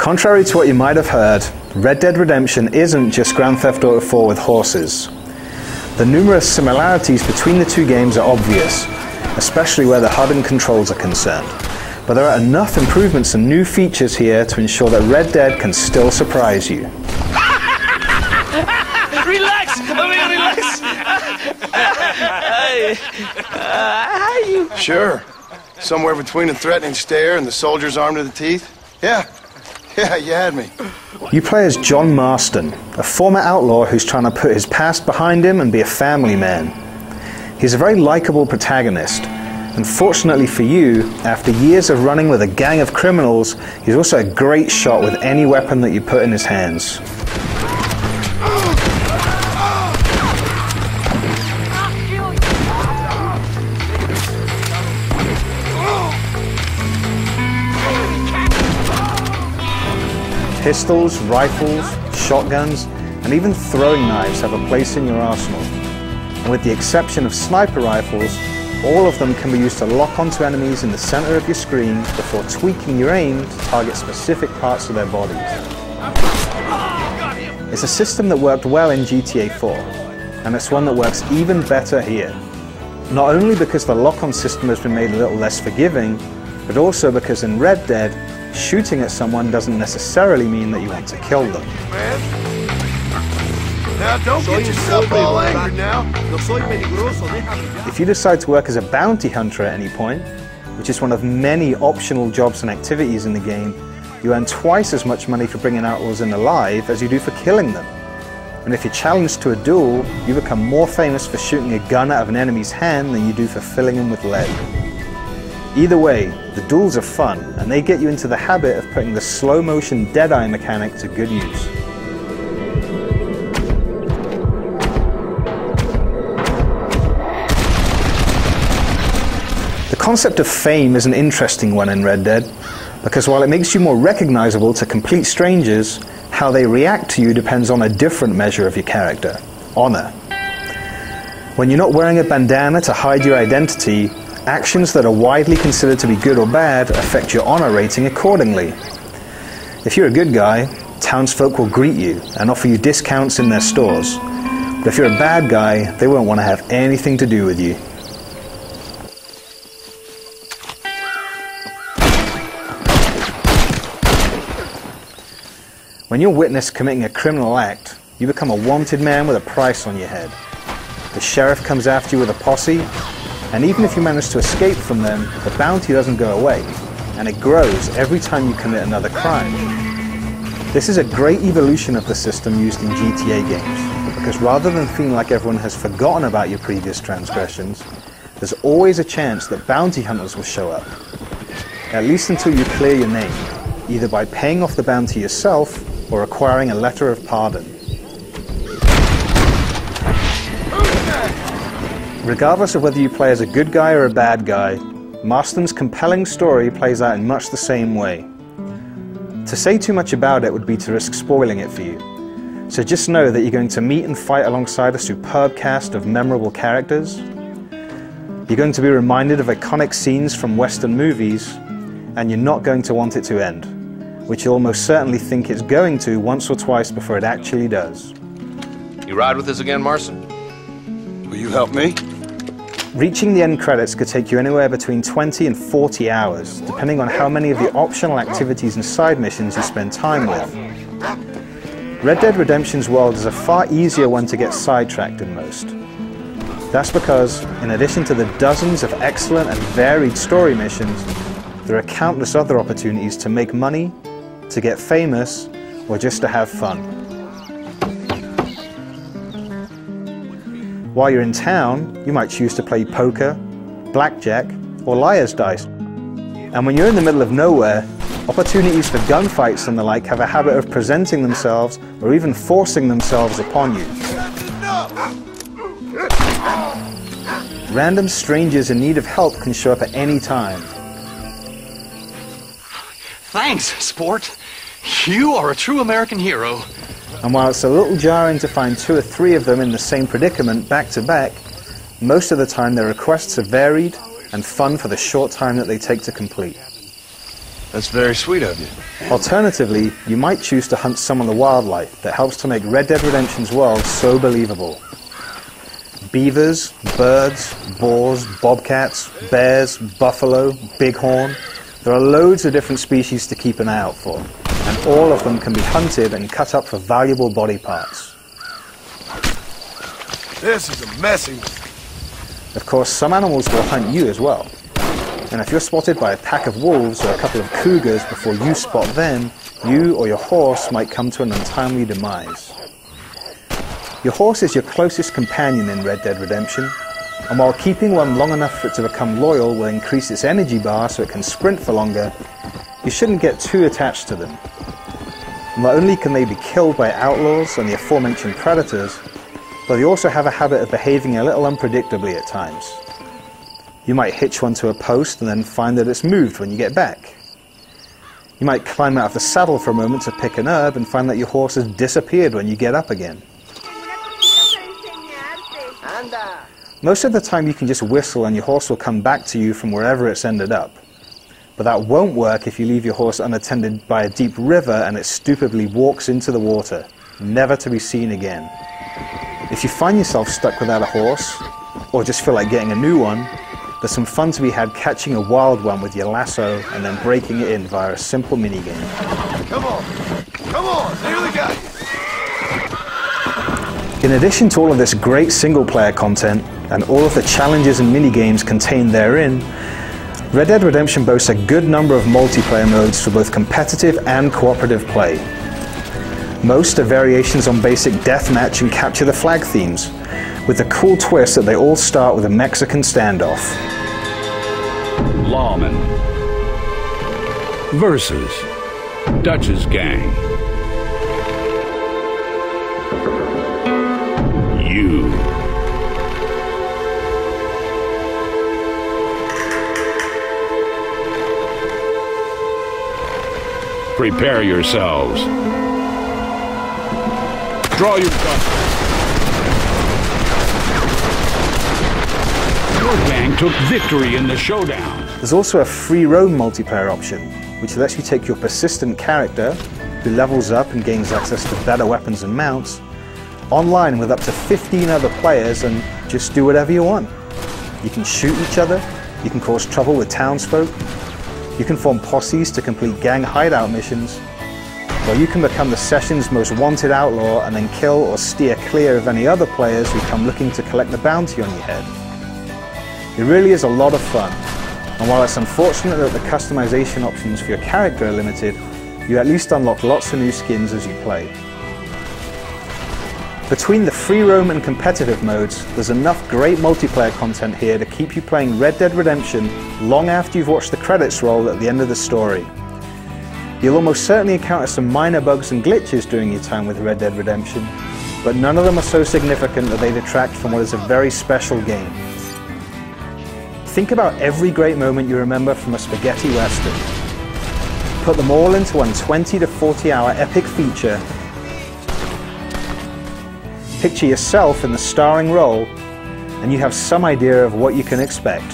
Contrary to what you might have heard, Red Dead Redemption isn't just Grand Theft Auto 4 with horses. The numerous similarities between the two games are obvious, especially where the HUD and controls are concerned. But there are enough improvements and new features here to ensure that Red Dead can still surprise you. Relax! How you? Sure. Somewhere between a threatening stare and the soldier's armed to the teeth? Yeah, you had me. You play as John Marston, a former outlaw who's trying to put his past behind him and be a family man. He's a very likable protagonist. Unfortunately for you, after years of running with a gang of criminals, he's also a great shot with any weapon that you put in his hands. Pistols, rifles, shotguns, and even throwing knives have a place in your arsenal. And with the exception of sniper rifles, all of them can be used to lock onto enemies in the center of your screen before tweaking your aim to target specific parts of their bodies. It's a system that worked well in GTA 4, and it's one that works even better here. Not only because the lock-on system has been made a little less forgiving, but also because in Red Dead, shooting at someone doesn't necessarily mean that you want to kill them. Now don't get yourself all angry now. If you decide to work as a bounty hunter at any point, which is one of many optional jobs and activities in the game, you earn twice as much money for bringing outlaws in alive as you do for killing them. And if you're challenged to a duel, you become more famous for shooting a gun out of an enemy's hand than you do for filling him with lead. Either way, the duels are fun, and they get you into the habit of putting the slow-motion Deadeye mechanic to good use. The concept of fame is an interesting one in Red Dead, because while it makes you more recognizable to complete strangers, how they react to you depends on a different measure of your character: honor. When you're not wearing a bandana to hide your identity, actions that are widely considered to be good or bad affect your honor rating accordingly. If you're a good guy, townsfolk will greet you and offer you discounts in their stores. But if you're a bad guy, they won't want to have anything to do with you. When you're witnessed committing a criminal act, you become a wanted man with a price on your head. The sheriff comes after you with a posse, and even if you manage to escape from them, the bounty doesn't go away, and it grows every time you commit another crime. This is a great evolution of the system used in GTA games, because rather than feeling like everyone has forgotten about your previous transgressions, there's always a chance that bounty hunters will show up, at least until you clear your name, either by paying off the bounty yourself or acquiring a letter of pardon. Regardless of whether you play as a good guy or a bad guy, Marston's compelling story plays out in much the same way. To say too much about it would be to risk spoiling it for you, so just know that you're going to meet and fight alongside a superb cast of memorable characters. You're going to be reminded of iconic scenes from Western movies, and you're not going to want it to end, which you'll almost certainly think it's going to once or twice before it actually does. You ride with us again, Marston? Will you help me? Reaching the end credits could take you anywhere between 20 and 40 hours, depending on how many of the optional activities and side missions you spend time with. Red Dead Redemption's world is a far easier one to get sidetracked than most. That's because, in addition to the dozens of excellent and varied story missions, there are countless other opportunities to make money, to get famous, or just to have fun. While you're in town, you might choose to play poker, blackjack, or liar's dice. And when you're in the middle of nowhere, opportunities for gunfights and the like have a habit of presenting themselves or even forcing themselves upon you. Random strangers in need of help can show up at any time. Thanks, sport. You are a true American hero. And while it's a little jarring to find 2 or 3 of them in the same predicament back to back, most of the time their requests are varied and fun for the short time that they take to complete. That's very sweet of you. Alternatively, you might choose to hunt some of the wildlife that helps to make Red Dead Redemption's world so believable. Beavers, birds, boars, bobcats, bears, buffalo, bighorn. There are loads of different species to keep an eye out for, and all of them can be hunted and cut up for valuable body parts. This is a messy one. Of course, some animals will hunt you as well. And if you're spotted by a pack of wolves or a couple of cougars before you spot them, you or your horse might come to an untimely demise. Your horse is your closest companion in Red Dead Redemption, and while keeping one long enough for it to become loyal will increase its energy bar so it can sprint for longer, you shouldn't get too attached to them. Not only can they be killed by outlaws and the aforementioned predators, but they also have a habit of behaving a little unpredictably at times. You might hitch one to a post and then find that it's moved when you get back. You might climb out of the saddle for a moment to pick an herb and find that your horse has disappeared when you get up again. Most of the time you can just whistle and your horse will come back to you from wherever it's ended up. But that won't work if you leave your horse unattended by a deep river and it stupidly walks into the water, never to be seen again. If you find yourself stuck without a horse, or just feel like getting a new one, there's some fun to be had catching a wild one with your lasso and then breaking it in via a simple minigame. Come on, nearly got you. In addition to all of this great single-player content and all of the challenges and minigames contained therein, Red Dead Redemption boasts a good number of multiplayer modes for both competitive and cooperative play. Most are variations on basic deathmatch and capture the flag themes, with the cool twist that they all start with a Mexican standoff. Lawman versus Dutch's gang. You. Prepare yourselves. Draw your gun. Your gang took victory in the showdown. There's also a free roam multiplayer option, which lets you take your persistent character, who levels up and gains access to better weapons and mounts, online with up to 15 other players and just do whatever you want. You can shoot each other, you can cause trouble with townsfolk, you can form posses to complete gang hideout missions, or you can become the session's most wanted outlaw and then kill or steer clear of any other players who come looking to collect the bounty on your head. It really is a lot of fun, and while it's unfortunate that the customization options for your character are limited, you at least unlock lots of new skins as you play. Between the free roam and competitive modes, there's enough great multiplayer content here to keep you playing Red Dead Redemption long after you've watched the credits roll at the end of the story. You'll almost certainly encounter some minor bugs and glitches during your time with Red Dead Redemption, but none of them are so significant that they detract from what is a very special game. Think about every great moment you remember from a spaghetti western. Put them all into one 20 to 40 hour epic feature. Picture yourself in the starring role, and you have some idea of what you can expect.